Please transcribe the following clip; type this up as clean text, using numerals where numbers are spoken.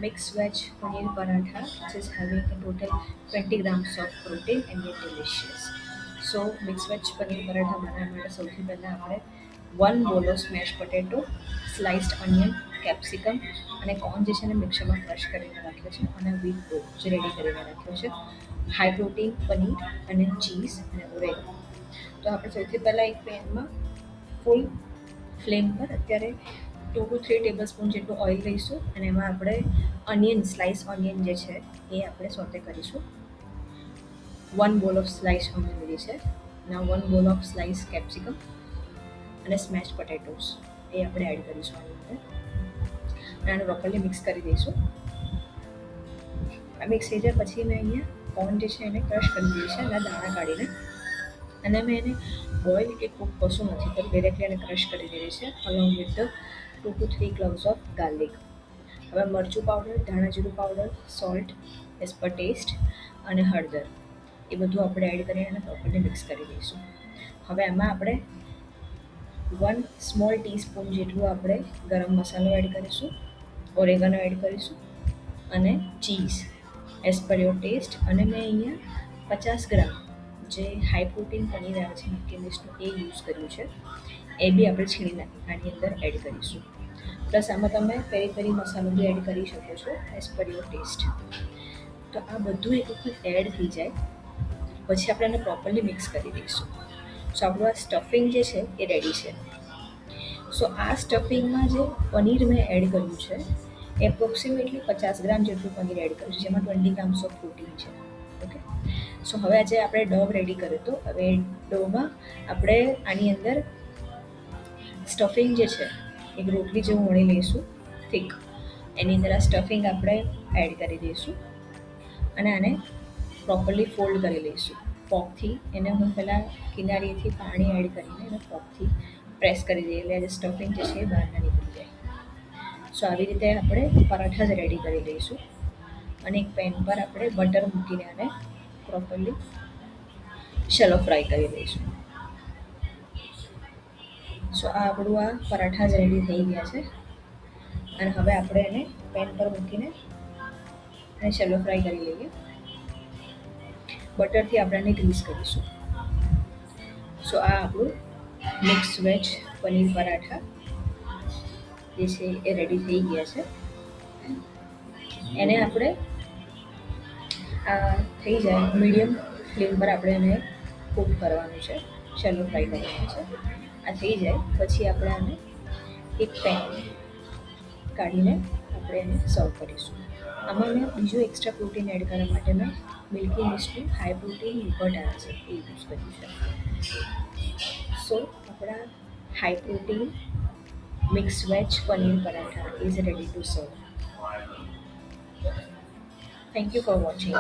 mixed veg paneer paratha, which is having a total 20 grams of protein and yet delicious. So mixed veg paneer paratha બનાવવા માટે સૌથી પહેલાં આપણે 1 bowl of smashed potato, sliced onion, capsicum અને corn જે છે ને મિક્સરમાં ક્રશ કરીને રાખ્યો છે અને વ્હીટ ડો જે રેડી કરીને રાખ્યો છે, હાઈ પ્રોટીન પનીર અને ચીઝ અને ઓરેગનો. તો આપણે સૌથી પહેલાં એક પેનમાં ફૂલ ફ્લેમ પર અત્યારે 2 to 3 ટેબલસ્પૂન જેટલું ઓઇલ લઈશું અને એમાં આપણે ઓનિયન સ્લાઇસ ઓનિયન જે છે એ આપણે સોતે કરીશું. 1 bowl ઓફ સ્લાઇસ ઓનિયન લીધી છે. ના 1 bowl ઓફ સ્લાઇસ કેપ્સિકમ અને સ્મેશ પોટેટોસ એ આપણે એડ કરીશું આની અંદર અને આને પ્રોપરલી મિક્સ કરી દઈશું. આ મિક્સ થઈ જાય પછી મેં અહીંયા કોર્ન જે છે એને ક્રશ કરી દીધી છે અને દાણા કાઢીને અને મેં એને બોઇલ કે કૂક કશું નથી કર્યું, ડિરેક્ટલી એને ક્રશ કરી દીધી છે along with the 2 to 3 cloves of garlic. હવે મરચું પાવડર, ધાણા જીરું powder, salt as per taste અને હળદર એ બધું આપણે એડ કરીને એને પ્રોપરલી મિક્સ કરી દઈશું. હવે એમાં આપણે 1 સ્મોલ ટીસ્પૂન જેટલું આપણે ગરમ મસાલો એડ કરીશું, ઓરેગનો એડ કરીશું અને cheese as per your taste. અને મેં અહીંયા 50 ગ્રામ જે હાઈ પ્રોટીન પનીર આવે છે મક્કી મિક્સનું એ યુઝ કર્યું છે, એ બી આપણે છીણીને આની અંદર એડ કરીશું. પ્લસ આમાં તમે પેરી પેરી મસાલો બી એડ કરી શકો છો એઝ પર યોર ટેસ્ટ. તો આ બધું એક વખત એડ થઈ જાય પછી આપણે એને પ્રોપરલી મિક્સ કરી દઈશું. સો આપણું આ સ્ટફિંગ જે છે એ રેડી છે. સો આ સ્ટફિંગમાં જે પનીર મેં એડ કર્યું છે એ એપ્રોક્સિમેટલી 50 ગ્રામ જેટલું પનીર એડ કર્યું છે, જેમાં 20 ગ્રામ્સ ઓફ પ્રોટીન છે. ઓકે, સો હવે આજે આપણે ડો રેડી કર્યો તો હવે ડોમાં આપણે આની અંદર સ્ટફિંગ જે છે એક રોટલી જેવું વણી લઈશું થીક, એની અંદર આ સ્ટફિંગ આપણે એડ કરી દઈશું અને આને પ્રોપરલી ફોલ્ડ કરી લઈશું ફોર્કથી. એને હું પહેલાં કિનારીથી પાણી એડ કરીને એને ફોર્કથી પ્રેસ કરી દઈએ એટલે સ્ટફિંગ જે છે એ બહાર ના નીકળી જાય. સો આવી રીતે આપણે પરાઠા જ રેડી કરી લઈશું અને એક પેન પર આપણે બટર મૂકીને આને પ્રોપરલી શેલો ફ્રાય કરી લઈશું. સો આ આપણું આ પરાઠા જ રેડી થઈ ગયા છે અને હવે આપણે એને પેન પર મૂકીને અને શેલો ફ્રાય કરી લઈએ. બટરથી આપણે એને ગ્રીસ કરીશું. સો આ આપણું મિક્સ વેજ પનીર પરાઠા જે છે એ રેડી થઈ ગયા છે. એને આપણે આ થઈ જાય મીડિયમ ફ્લેમ પર આપણે એને કૂક કરવાનું છે, શેલો ફ્રાય કરવાનું છે. આ થઈ જાય પછી આપણે આને એક પેન કાઢીને આપણે એને સર્વ કરીશું. આમાં મેં બીજું એક્સ્ટ્રા પ્રોટીન એડ કરવા માટે મેં મિલ્કી મિસ્ટનું હાઈ પ્રોટીન યોગર્ટ આવે છે એ યુઝ કર્યું છે. સો આપણા high protein mix veg paneer paratha is ready to સર્વ. Thank you for watching.